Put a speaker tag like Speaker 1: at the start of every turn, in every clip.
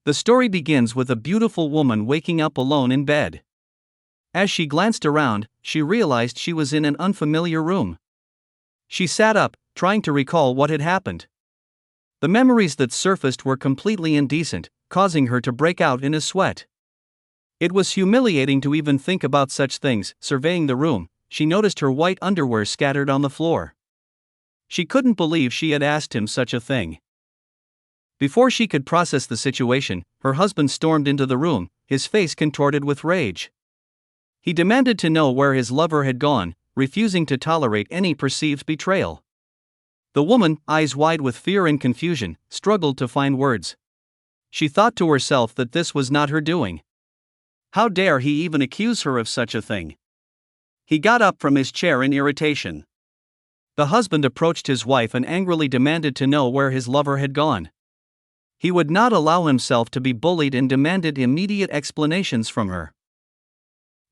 Speaker 1: The story begins with a beautiful woman waking up alone in bed. As she glanced around, she realized she was in an unfamiliar room. She sat up, trying to recall what had happened. The memories that surfaced were completely indecent, causing her to break out in a sweat. It was humiliating to even think about such things. Surveying the room, she noticed her white underwear scattered on the floor. She couldn't believe she had asked him such a thing. Before she could process the situation, her husband stormed into the room, his face contorted with rage. He demanded to know where his lover had gone, refusing to tolerate any perceived betrayal. The woman, eyes wide with fear and confusion, struggled to find words. She thought to herself that this was not her doing. How dare he even accuse her of such a thing? He got up from his chair in irritation. The husband approached his wife and angrily demanded to know where his lover had gone. He would not allow himself to be bullied and demanded immediate explanations from her.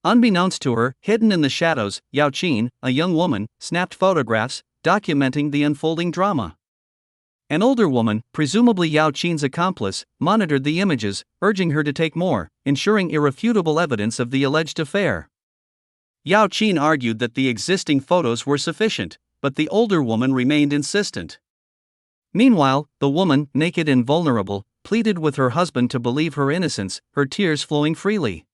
Speaker 1: Unbeknownst to her, hidden in the shadows, Yao Qin, a young woman, snapped photographs, documenting the unfolding drama. An older woman, presumably Yao Qin's accomplice, monitored the images, urging her to take more, ensuring irrefutable evidence of the alleged affair. Yao Qin argued that the existing photos were sufficient, but the older woman remained insistent. Meanwhile, the woman, naked and vulnerable, pleaded with her husband to believe her innocence, her tears flowing freely.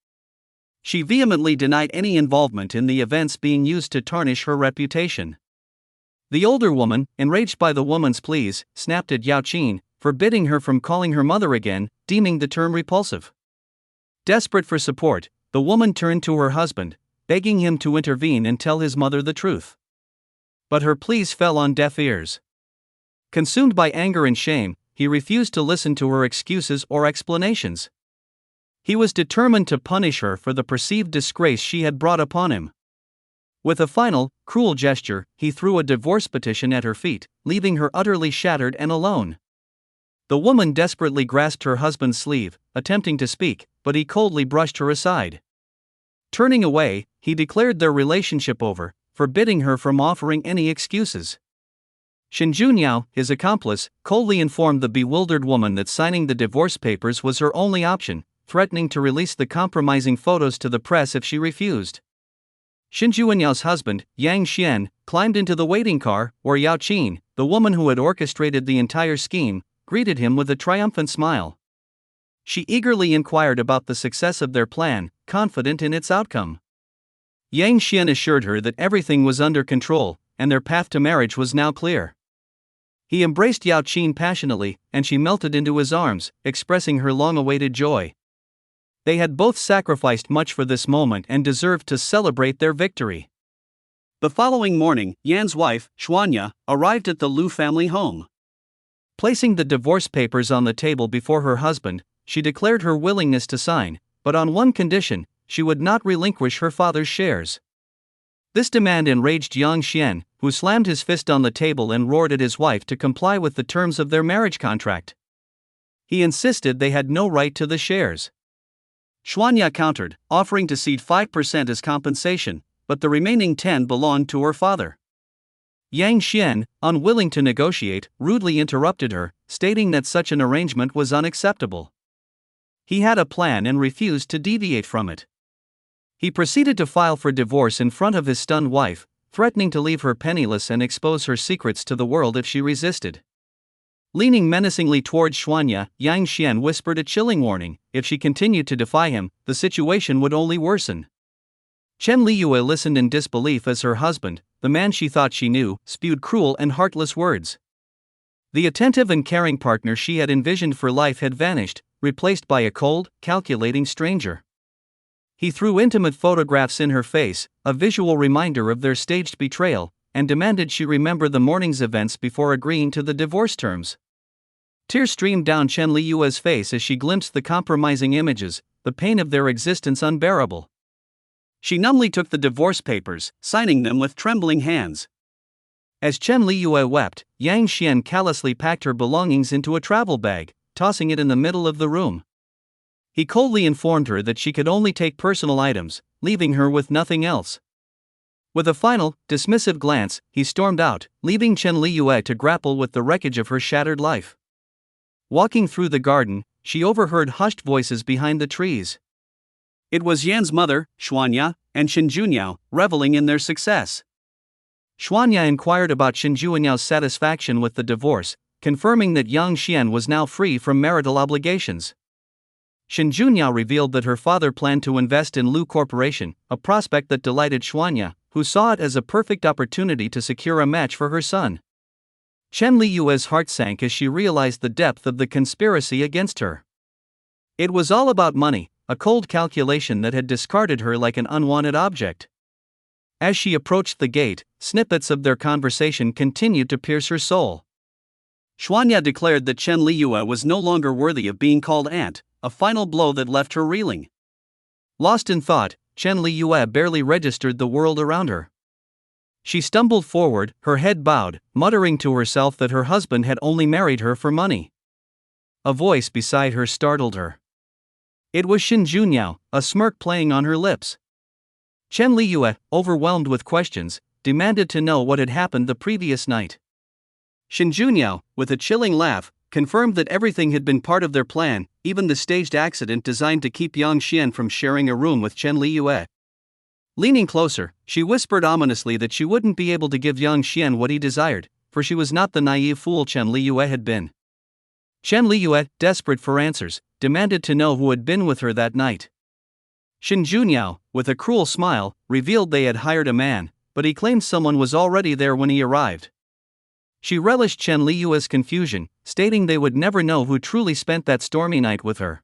Speaker 1: She vehemently denied any involvement in the events being used to tarnish her reputation. The older woman, enraged by the woman's pleas, snapped at Yao Qin, forbidding her from calling her mother again, deeming the term repulsive. Desperate for support, the woman turned to her husband, begging him to intervene and tell his mother the truth. But her pleas fell on deaf ears. Consumed by anger and shame, he refused to listen to her excuses or explanations. He was determined to punish her for the perceived disgrace she had brought upon him. With a final, cruel gesture, he threw a divorce petition at her feet, leaving her utterly shattered and alone. The woman desperately grasped her husband's sleeve, attempting to speak, but he coldly brushed her aside. Turning away, he declared their relationship over, forbidding her from offering any excuses. Shen Junyao, his accomplice, coldly informed the bewildered woman that signing the divorce papers was her only option, threatening to release the compromising photos to the press if she refused. Shen Junyao husband, Yang Xian, climbed into the waiting car, where Yao Qin, the woman who had orchestrated the entire scheme, greeted him with a triumphant smile. She eagerly inquired about the success of their plan, confident in its outcome. Yang Xian assured her that everything was under control, and their path to marriage was now clear. He embraced Yao Qin passionately, and she melted into his arms, expressing her long-awaited joy. They had both sacrificed much for this moment and deserved to celebrate their victory. The following morning, Yan's wife, Xuanya, arrived at the Lu family home. Placing the divorce papers on the table before her husband, she declared her willingness to sign, but on one condition: she would not relinquish her father's shares. This demand enraged Yang Xian, who slammed his fist on the table and roared at his wife to comply with the terms of their marriage contract. He insisted they had no right to the shares. Xuanya countered, offering to cede 5% as compensation, but the remaining 10% belonged to her father. Yang Xian, unwilling to negotiate, rudely interrupted her, stating that such an arrangement was unacceptable. He had a plan and refused to deviate from it. He proceeded to file for divorce in front of his stunned wife, threatening to leave her penniless and expose her secrets to the world if she resisted. Leaning menacingly towards Xuanya, Yang Xian whispered a chilling warning: if she continued to defy him, the situation would only worsen. Chen Liyue listened in disbelief as her husband, the man she thought she knew, spewed cruel and heartless words. The attentive and caring partner she had envisioned for life had vanished, replaced by a cold, calculating stranger. He threw intimate photographs in her face, a visual reminder of their staged betrayal, and demanded she remember the morning's events before agreeing to the divorce terms. Tears streamed down Chen Liyue's face as she glimpsed the compromising images, the pain of their existence unbearable. She numbly took the divorce papers, signing them with trembling hands. As Chen Liyue wept, Yang Xian callously packed her belongings into a travel bag, tossing it in the middle of the room. He coldly informed her that she could only take personal items, leaving her with nothing else. With a final, dismissive glance, he stormed out, leaving Chen Liyue to grapple with the wreckage of her shattered life. Walking through the garden, she overheard hushed voices behind the trees. It was Yan's mother, Xuanya, and Shinjunyao, reveling in their success. Xuanya inquired about Shinjunyao satisfaction with the divorce, confirming that Yang Xian was now free from marital obligations. Shinjunyao revealed that her father planned to invest in Lu Corporation, a prospect that delighted Xuanya, who saw it as a perfect opportunity to secure a match for her son. Chen Liyue's heart sank as she realized the depth of the conspiracy against her. It was all about money, a cold calculation that had discarded her like an unwanted object. As she approached the gate, snippets of their conversation continued to pierce her soul. Xuanya declared that Chen Liyue was no longer worthy of being called aunt, a final blow that left her reeling. Lost in thought, Chen Liyue barely registered the world around her. She stumbled forward, her head bowed, muttering to herself that her husband had only married her for money. A voice beside her startled her. It was Shinjunyao, a smirk playing on her lips. Chen Liyue, overwhelmed with questions, demanded to know what had happened the previous night. Shinjunyao, with a chilling laugh, confirmed that everything had been part of their plan, even the staged accident designed to keep Yang Xian from sharing a room with Chen Liyue. Leaning closer, she whispered ominously that she wouldn't be able to give Yang Xian what he desired, for she was not the naive fool Chen Liyue had been. Chen Liyue, desperate for answers, demanded to know who had been with her that night. Shinjunyao, with a cruel smile, revealed they had hired a man, but he claimed someone was already there when he arrived. She relished Chen Liyue's confusion, stating they would never know who truly spent that stormy night with her.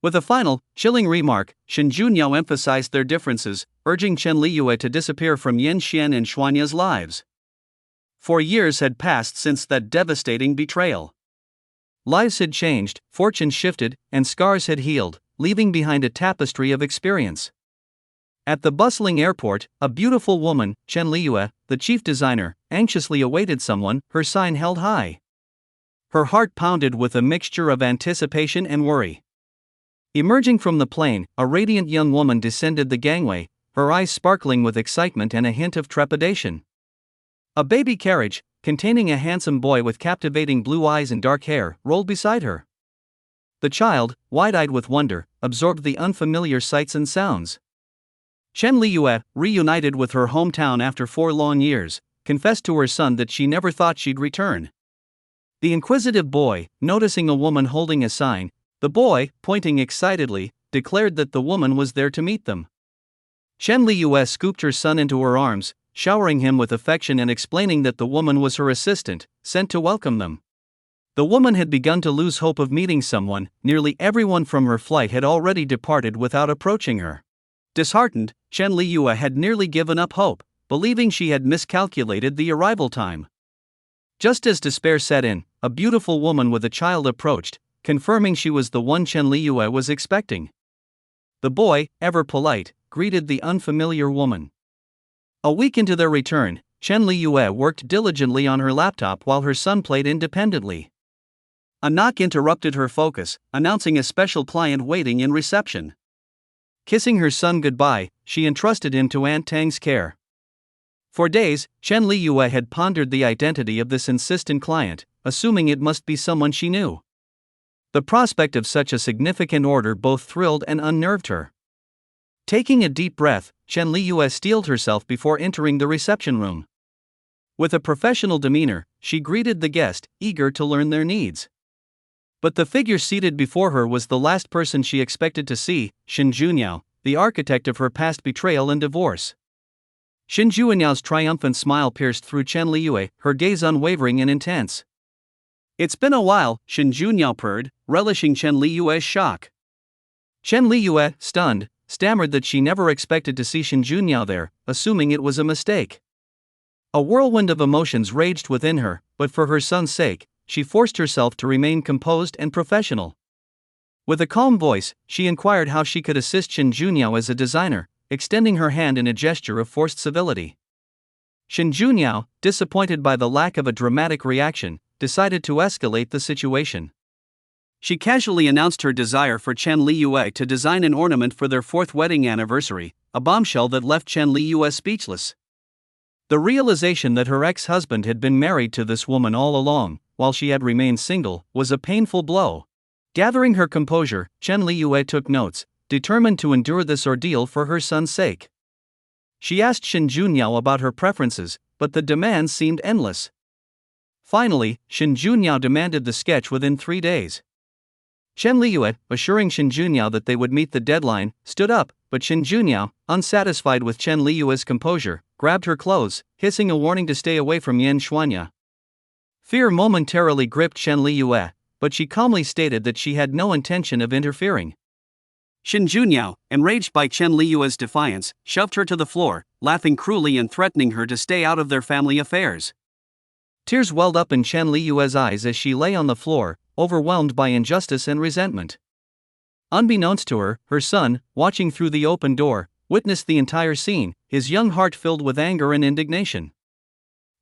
Speaker 1: With a final, chilling remark, Shinjunyao emphasized their differences, urging Chen Liyue to disappear from Yan Xian and Xuanya's lives. 4 years had passed since that devastating betrayal. Lives had changed, fortunes shifted, and scars had healed, leaving behind a tapestry of experience. At the bustling airport, a beautiful woman, Chen Liyue, the chief designer, anxiously awaited someone, her sign held high. Her heart pounded with a mixture of anticipation and worry. Emerging from the plane, a radiant young woman descended the gangway, her eyes sparkling with excitement and a hint of trepidation. A baby carriage, containing a handsome boy with captivating blue eyes and dark hair, rolled beside her. The child, wide-eyed with wonder, absorbed the unfamiliar sights and sounds. Chen Liyue, reunited with her hometown after 4 long years, confessed to her son that she never thought she'd return. The inquisitive boy, noticing a woman holding a sign, the boy, pointing excitedly, declared that the woman was there to meet them. Chen Liyue scooped her son into her arms, showering him with affection and explaining that the woman was her assistant, sent to welcome them. The woman had begun to lose hope of meeting someone. Nearly everyone from her flight had already departed without approaching her. Disheartened, Chen Liyue had nearly given up hope, believing she had miscalculated the arrival time. Just as despair set in, a beautiful woman with a child approached, confirming she was the one Chen Liyue was expecting. The boy, ever polite, greeted the unfamiliar woman. A week into their return, Chen Liyue worked diligently on her laptop while her son played independently. A knock interrupted her focus, announcing a special client waiting in reception. Kissing her son goodbye, she entrusted him to Aunt Tang's care. For days, Chen Liyue had pondered the identity of this insistent client, assuming it must be someone she knew. The prospect of such a significant order both thrilled and unnerved her. Taking a deep breath, Chen Liyue steeled herself before entering the reception room. With a professional demeanor, she greeted the guest, eager to learn their needs. But the figure seated before her was the last person she expected to see, Shinjunyao, the architect of her past betrayal and divorce. Shinjunyao's triumphant smile pierced through Chen Liyue, her gaze unwavering and intense. "It's been a while," Shinjunyao purred, relishing Chen Liyue's shock. Chen Liyue, stunned, stammered that she never expected to see Shinjunyao there, assuming it was a mistake. A whirlwind of emotions raged within her, but for her son's sake, she forced herself to remain composed and professional. With a calm voice, she inquired how she could assist Shinjunyao as a designer, extending her hand in a gesture of forced civility. Shinjunyao, disappointed by the lack of a dramatic reaction, decided to escalate the situation. She casually announced her desire for Chen Liyue to design an ornament for their 4th wedding anniversary, a bombshell that left Chen Liyue speechless. The realization that her ex-husband had been married to this woman all along, while she had remained single, was a painful blow. Gathering her composure, Chen Liyue took notes, determined to endure this ordeal for her son's sake. She asked Shin Junyao about her preferences, but the demands seemed endless. Finally, Shin Junyao demanded the sketch within 3 days. Chen Liyue, assuring Shin Junyao that they would meet the deadline, stood up, but Shin Junyao, unsatisfied with Chen Liyue's composure, grabbed her clothes, hissing a warning to stay away from Yan Xuanya. Fear momentarily gripped Chen Liyue, but she calmly stated that she had no intention of interfering. Shin Junyao, enraged by Chen Liyue's defiance, shoved her to the floor, laughing cruelly and threatening her to stay out of their family affairs. Tears welled up in Chen Liyue's eyes as she lay on the floor, overwhelmed by injustice and resentment. Unbeknownst to her, her son, watching through the open door, witnessed the entire scene, his young heart filled with anger and indignation.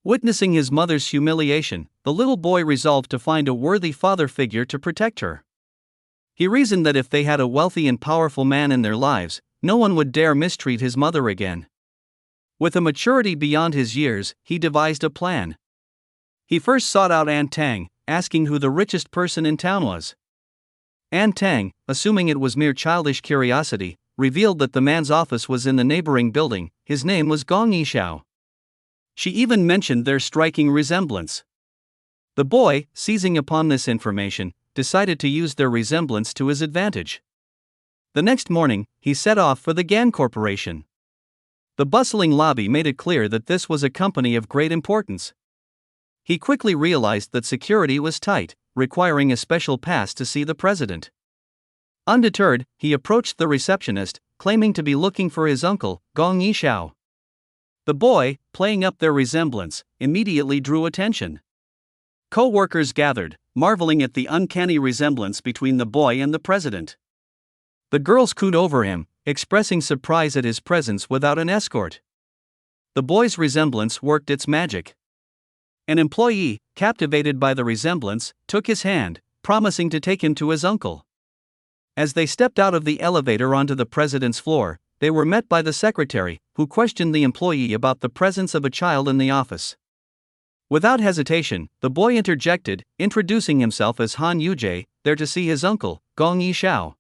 Speaker 1: Witnessing his mother's humiliation, the little boy resolved to find a worthy father figure to protect her. He reasoned that if they had a wealthy and powerful man in their lives, no one would dare mistreat his mother again. With a maturity beyond his years, he devised a plan. He first sought out An Tang, asking who the richest person in town was. An Tang, assuming it was mere childish curiosity, revealed that the man's office was in the neighboring building. His name was Gong Yishao. She even mentioned their striking resemblance. The boy, seizing upon this information, decided to use their resemblance to his advantage. The next morning, he set off for the Gan Corporation. The bustling lobby made it clear that this was a company of great importance. He quickly realized that security was tight, requiring a special pass to see the president. Undeterred, he approached the receptionist, claiming to be looking for his uncle, Gong Yishao. The boy, playing up their resemblance, immediately drew attention. Co-workers gathered, marveling at the uncanny resemblance between the boy and the president. The girls cooed over him, expressing surprise at his presence without an escort. The boy's resemblance worked its magic. An employee, captivated by the resemblance, took his hand, promising to take him to his uncle. As they stepped out of the elevator onto the president's floor, they were met by the secretary, who questioned the employee about the presence of a child in the office. Without hesitation, the boy interjected, introducing himself as Han Yujie, there to see his uncle, Gong Yishao.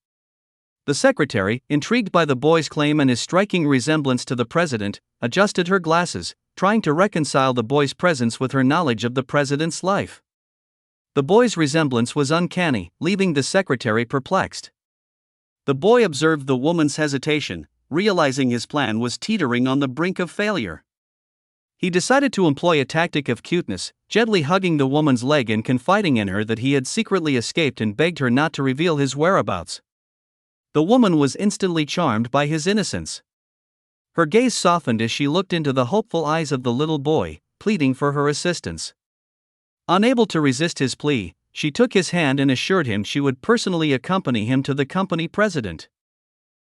Speaker 1: The secretary, intrigued by the boy's claim and his striking resemblance to the president, adjusted her glasses, trying to reconcile the boy's presence with her knowledge of the president's life. The boy's resemblance was uncanny, leaving the secretary perplexed. The boy observed the woman's hesitation, realizing his plan was teetering on the brink of failure. He decided to employ a tactic of cuteness, gently hugging the woman's leg and confiding in her that he had secretly escaped and begged her not to reveal his whereabouts. The woman was instantly charmed by his innocence. Her gaze softened as she looked into the hopeful eyes of the little boy, pleading for her assistance. Unable to resist his plea, she took his hand and assured him she would personally accompany him to the company president.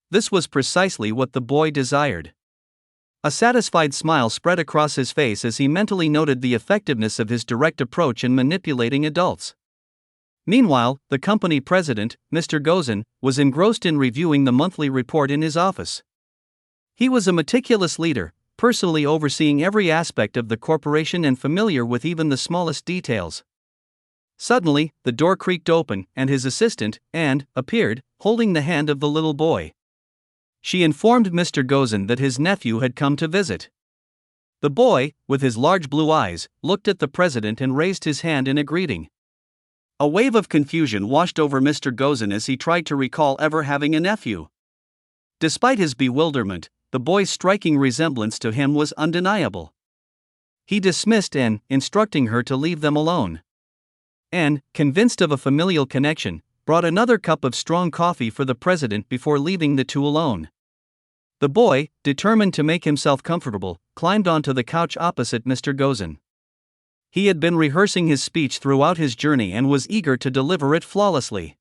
Speaker 1: This was precisely what the boy desired. A satisfied smile spread across his face as he mentally noted the effectiveness of his direct approach in manipulating adults. Meanwhile, the company president, Mr. Gozan, was engrossed in reviewing the monthly report in his office. He was a meticulous leader, personally overseeing every aspect of the corporation and familiar with even the smallest details. Suddenly, the door creaked open, and his assistant, Anne, appeared, holding the hand of the little boy. She informed Mr. Gozan that his nephew had come to visit. The boy, with his large blue eyes, looked at the president and raised his hand in a greeting. A wave of confusion washed over Mr. Gozan as he tried to recall ever having a nephew. Despite his bewilderment, the boy's striking resemblance to him was undeniable. He dismissed Anne, instructing her to leave them alone. Anne, convinced of a familial connection, brought another cup of strong coffee for the president before leaving the two alone. The boy, determined to make himself comfortable, climbed onto the couch opposite Mr. Gozan. He had been rehearsing his speech throughout his journey and was eager to deliver it flawlessly.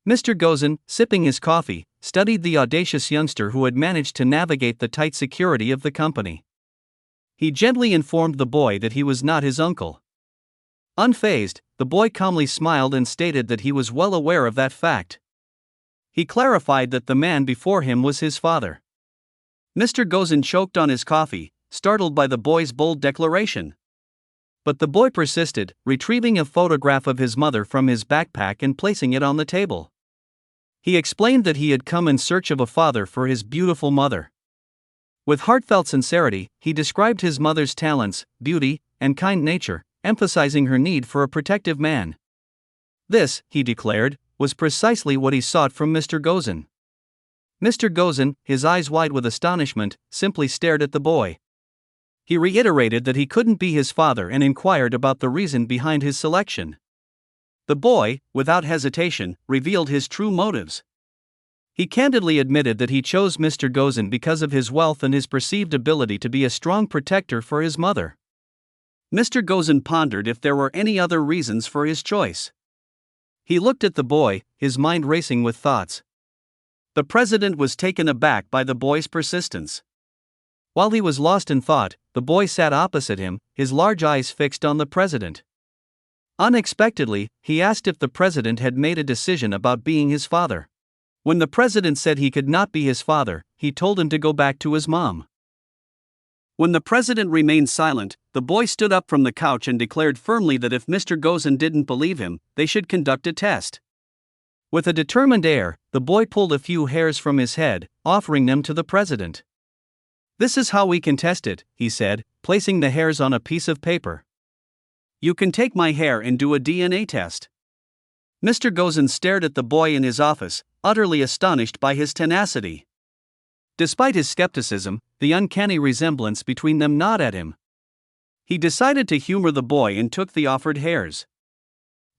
Speaker 1: Mr. Gozan, sipping his coffee, studied the audacious youngster who had managed to navigate the tight security of the company. He gently informed the boy that he was not his uncle. Unfazed, the boy calmly smiled and stated that he was well aware of that fact. He clarified that the man before him was his father. Mr. Gozan choked on his coffee, startled by the boy's bold declaration. But the boy persisted, retrieving a photograph of his mother from his backpack and placing it on the table. He explained that he had come in search of a father for his beautiful mother. With heartfelt sincerity, he described his mother's talents, beauty, and kind nature, emphasizing her need for a protective man. This, he declared, was precisely what he sought from Mr. Gozen. Mr. Gozen, his eyes wide with astonishment, simply stared at the boy. He reiterated that he couldn't be his father and inquired about the reason behind his selection. The boy, without hesitation, revealed his true motives. He candidly admitted that he chose Mr. Gozen because of his wealth and his perceived ability to be a strong protector for his mother. Mr. Gozen pondered if there were any other reasons for his choice. He looked at the boy, his mind racing with thoughts. The president was taken aback by the boy's persistence. While he was lost in thought, the boy sat opposite him, his large eyes fixed on the president. Unexpectedly, he asked if the president had made a decision about being his father. When the president said he could not be his father, he told him to go back to his mom. When the president remained silent, the boy stood up from the couch and declared firmly that if Mr. Gozen didn't believe him, they should conduct a test. With a determined air, the boy pulled a few hairs from his head, offering them to the president. "This is how we can test it," he said, placing the hairs on a piece of paper. "You can take my hair and do a DNA test." Mr. Gozen stared at the boy in his office, utterly astonished by his tenacity. Despite his skepticism, the uncanny resemblance between them gnawed at him. He decided to humor the boy and took the offered hairs.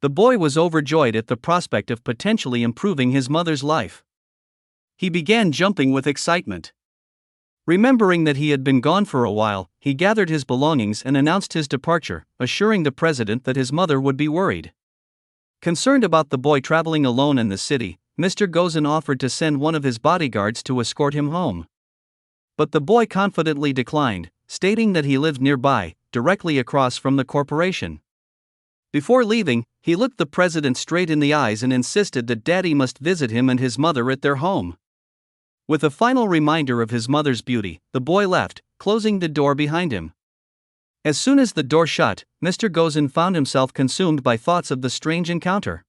Speaker 1: The boy was overjoyed at the prospect of potentially improving his mother's life. He began jumping with excitement. Remembering that he had been gone for a while, he gathered his belongings and announced his departure, assuring the president that his mother would be worried. Concerned about the boy traveling alone in the city, Mr. Gozen offered to send one of his bodyguards to escort him home. But the boy confidently declined, stating that he lived nearby, directly across from the corporation. Before leaving, he looked the president straight in the eyes and insisted that Daddy must visit him and his mother at their home. With a final reminder of his mother's beauty, the boy left, closing the door behind him. As soon as the door shut, Mr. Gozen found himself consumed by thoughts of the strange encounter.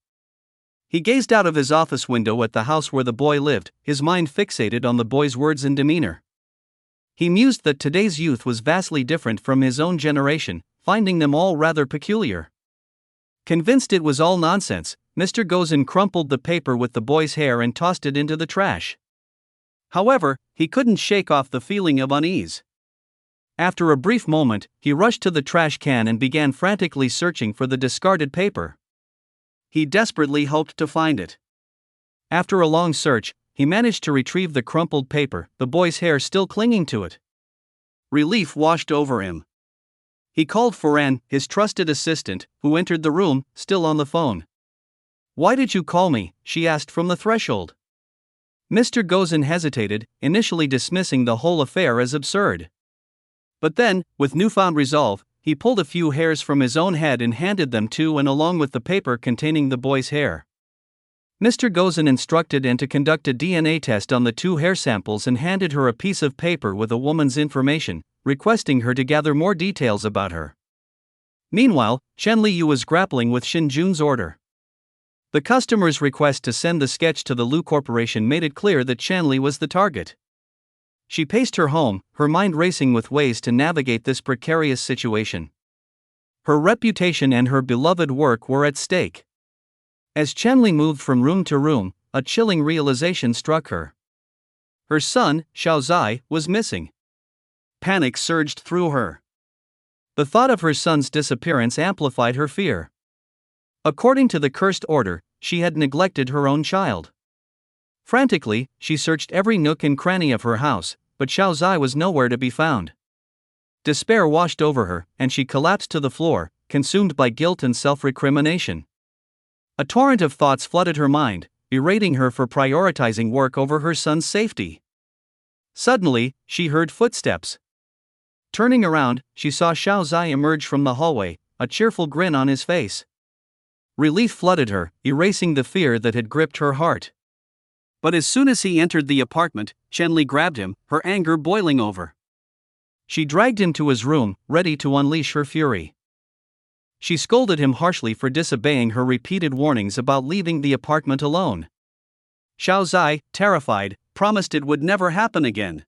Speaker 1: He gazed out of his office window at the house where the boy lived, his mind fixated on the boy's words and demeanor. He mused that today's youth was vastly different from his own generation, finding them all rather peculiar. Convinced it was all nonsense, Mr. Gozen crumpled the paper with the boy's hair and tossed it into the trash. However, he couldn't shake off the feeling of unease. After a brief moment, he rushed to the trash can and began frantically searching for the discarded paper. He desperately hoped to find it. After a long search, he managed to retrieve the crumpled paper, the boy's hair still clinging to it. Relief washed over him. He called Foran, his trusted assistant, who entered the room, still on the phone. "Why did you call me?" she asked from the threshold. Mr. Gozen hesitated, initially dismissing the whole affair as absurd. But then, with newfound resolve, he pulled a few hairs from his own head and handed them to and along with the paper containing the boy's hair. Mr. Gozen instructed Anne to conduct a DNA test on the two hair samples and handed her a piece of paper with a woman's information, requesting her to gather more details about her. Meanwhile, Chen Liu was grappling with Shin Jun's order. The customer's request to send the sketch to the Lu Corporation made it clear that Chen Li was the target. She paced her home, her mind racing with ways to navigate this precarious situation. Her reputation and her beloved work were at stake. As Chen Li moved from room to room, a chilling realization struck her. Her son, Xiao Zai, was missing. Panic surged through her. The thought of her son's disappearance amplified her fear. According to the cursed order, she had neglected her own child. Frantically, she searched every nook and cranny of her house, but Xiao Zai was nowhere to be found. Despair washed over her, and she collapsed to the floor, consumed by guilt and self-recrimination. A torrent of thoughts flooded her mind, berating her for prioritizing work over her son's safety. Suddenly, she heard footsteps. Turning around, she saw Xiao Zai emerge from the hallway, a cheerful grin on his face. Relief flooded her, erasing the fear that had gripped her heart. But as soon as he entered the apartment, Chen Li grabbed him, her anger boiling over. She dragged him to his room, ready to unleash her fury. She scolded him harshly for disobeying her repeated warnings about leaving the apartment alone. Xiao Zai, terrified, promised it would never happen again.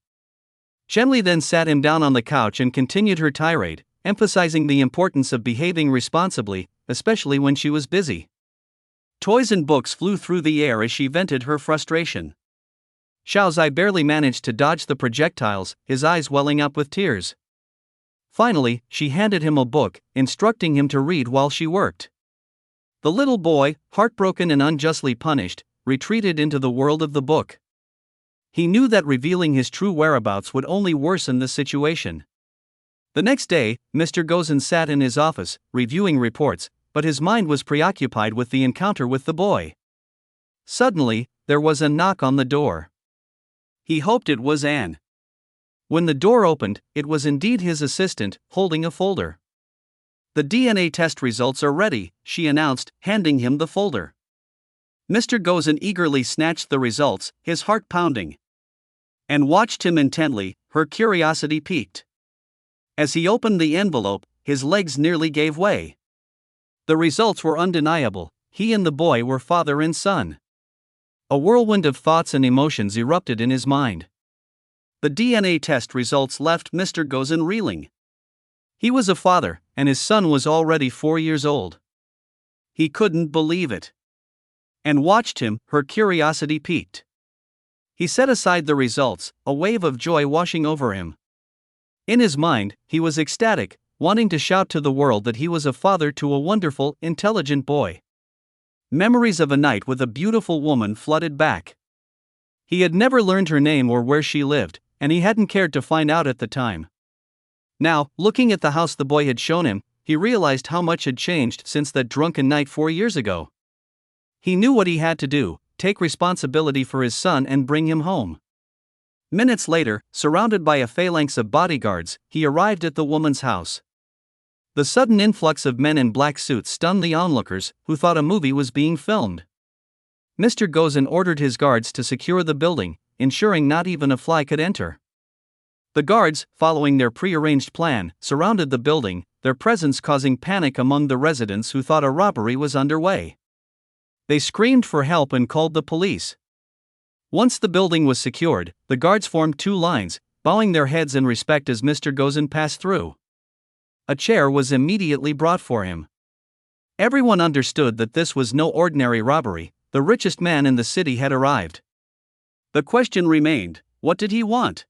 Speaker 1: Chen Li then sat him down on the couch and continued her tirade, emphasizing the importance of behaving responsibly, especially when she was busy. Toys and books flew through the air as she vented her frustration. Xiao Zai barely managed to dodge the projectiles, his eyes welling up with tears. Finally, she handed him a book, instructing him to read while she worked. The little boy, heartbroken and unjustly punished, retreated into the world of the book. He knew that revealing his true whereabouts would only worsen the situation. The next day, Mr. Gozen sat in his office, reviewing reports, but his mind was preoccupied with the encounter with the boy. Suddenly, there was a knock on the door. He hoped it was Anne. When the door opened, it was indeed his assistant, holding a folder. "The DNA test results are ready," she announced, handing him the folder. Mr. Gozen eagerly snatched the results, his heart pounding. Anne watched him intently, her curiosity piqued. As he opened the envelope, his legs nearly gave way. The results were undeniable. He and the boy were father and son. A whirlwind of thoughts and emotions erupted in his mind. The DNA test results left Mr. Gozen reeling. He was a father, and his son was already 4 years old. He couldn't believe it. Anne watched him, her curiosity piqued. He set aside the results, a wave of joy washing over him. In his mind, he was ecstatic, wanting to shout to the world that he was a father to a wonderful, intelligent boy. Memories of a night with a beautiful woman flooded back. He had never learned her name or where she lived, and he hadn't cared to find out at the time. Now, looking at the house the boy had shown him, he realized how much had changed since that drunken night 4 years ago. He knew what he had to do: take responsibility for his son and bring him home. Minutes later, surrounded by a phalanx of bodyguards, he arrived at the woman's house. The sudden influx of men in black suits stunned the onlookers, who thought a movie was being filmed. Mr. Gozen ordered his guards to secure the building, ensuring not even a fly could enter. The guards, following their prearranged plan, surrounded the building, their presence causing panic among the residents who thought a robbery was underway. They screamed for help and called the police. Once the building was secured, the guards formed 2 lines, bowing their heads in respect as Mr. Gozen passed through. A chair was immediately brought for him. Everyone understood that this was no ordinary robbery. The richest man in the city had arrived. The question remained: what did he want?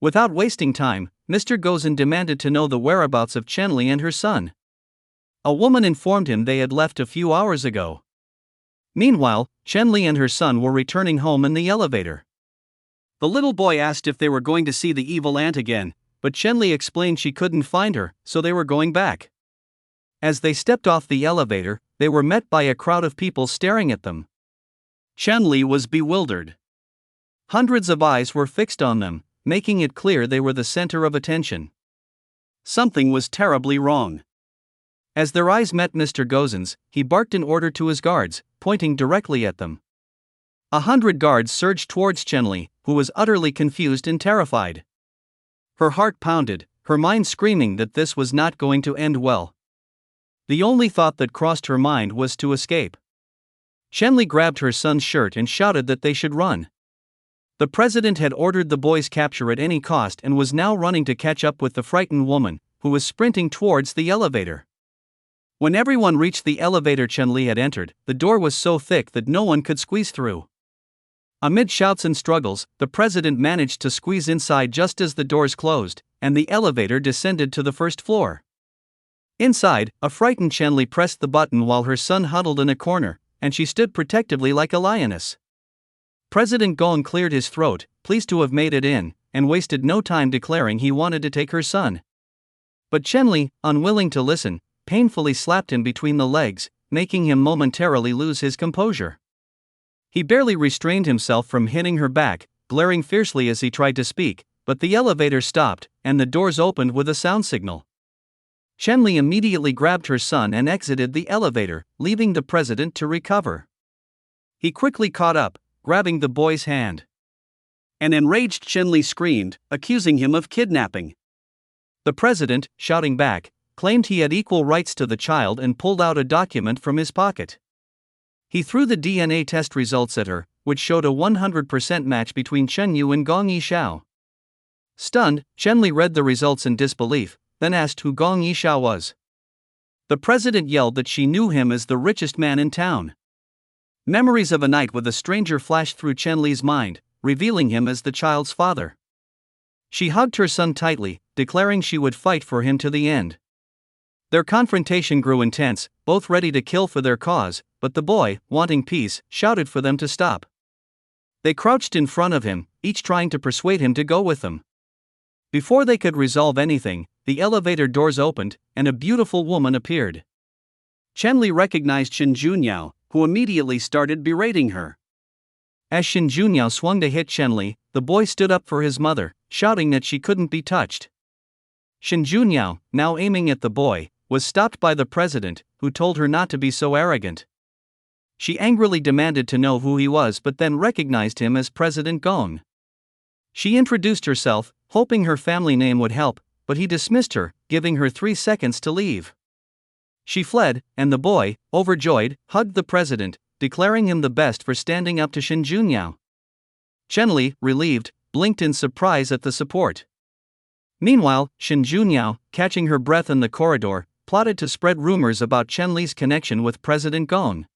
Speaker 1: Without wasting time, Mr. Gozen demanded to know the whereabouts of Chen Li and her son. A woman informed him they had left a few hours ago. Meanwhile, Chen Li and her son were returning home in the elevator. The little boy asked if they were going to see the evil aunt again, but Chen Li explained she couldn't find her, so they were going back. As they stepped off the elevator, they were met by a crowd of people staring at them. Chen Li was bewildered. Hundreds of eyes were fixed on them, making it clear they were the center of attention. Something was terribly wrong. As their eyes met Mr. Gozen's, he barked an order to his guards, pointing directly at them. 100 guards surged towards Chen Li, who was utterly confused and terrified. Her heart pounded, her mind screaming that this was not going to end well. The only thought that crossed her mind was to escape. Chen Li grabbed her son's shirt and shouted that they should run. The president had ordered the boy's capture at any cost and was now running to catch up with the frightened woman, who was sprinting towards the elevator. When everyone reached the elevator Chen Li had entered, the door was so thick that no one could squeeze through. Amid shouts and struggles, the president managed to squeeze inside just as the doors closed, and the elevator descended to the first floor. Inside, a frightened Chen Li pressed the button while her son huddled in a corner, and she stood protectively like a lioness. President Gong cleared his throat, pleased to have made it in, and wasted no time declaring he wanted to take her son. But Chen Li, unwilling to listen, painfully slapped him between the legs, making him momentarily lose his composure. He barely restrained himself from hitting her back, glaring fiercely as he tried to speak, but the elevator stopped, and the doors opened with a sound signal. Chen Li immediately grabbed her son and exited the elevator, leaving the president to recover. He quickly caught up, grabbing the boy's hand. An enraged Chen Li screamed, accusing him of kidnapping. The president, shouting back, claimed he had equal rights to the child and pulled out a document from his pocket. He threw the DNA test results at her, which showed a 100% match between Chen Yu and Gong Yishao. Stunned, Chen Li read the results in disbelief, then asked who Gong Yishao was. The president yelled that she knew him as the richest man in town. Memories of a night with a stranger flashed through Chen Li's mind, revealing him as the child's father. She hugged her son tightly, declaring she would fight for him to the end. Their confrontation grew intense, both ready to kill for their cause, but the boy, wanting peace, shouted for them to stop. They crouched in front of him, each trying to persuade him to go with them. Before they could resolve anything, the elevator doors opened, and a beautiful woman appeared. Chen Li recognized Shen Junyao, who immediately started berating her. As Shen Junyao swung to hit Chen Li, the boy stood up for his mother, shouting that she couldn't be touched. Shen Junyao, now aiming at the boy, was stopped by the president, who told her not to be so arrogant. She angrily demanded to know who he was but then recognized him as President Gong. She introduced herself, hoping her family name would help, but he dismissed her, giving her 3 seconds to leave. She fled, and the boy, overjoyed, hugged the president, declaring him the best for standing up to Shen Junyao. Chen Li, relieved, blinked in surprise at the support. Meanwhile, Shen Junyao, catching her breath in the corridor, plotted to spread rumors about Chen Li's connection with President Gong.